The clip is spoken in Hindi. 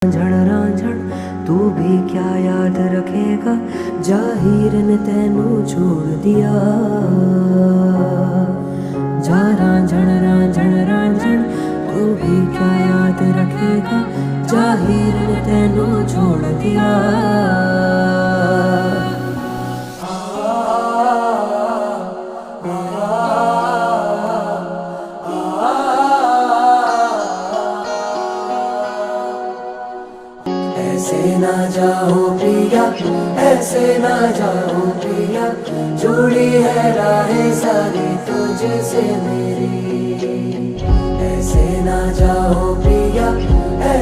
रांझण तू भी क्या याद रखेगा, जाहिर ने तेनू छोड़ दिया। जा रांझण रांझण रांझण तू भी क्या याद रखेगा, जाहिर ने तेनू छोड़ दिया। ऐसे ना जाओ पिया, ऐसे ना जाओ पिया, जुड़ी है राहें सारी तुझसे मेरी। ऐसे ना जाओ पिया।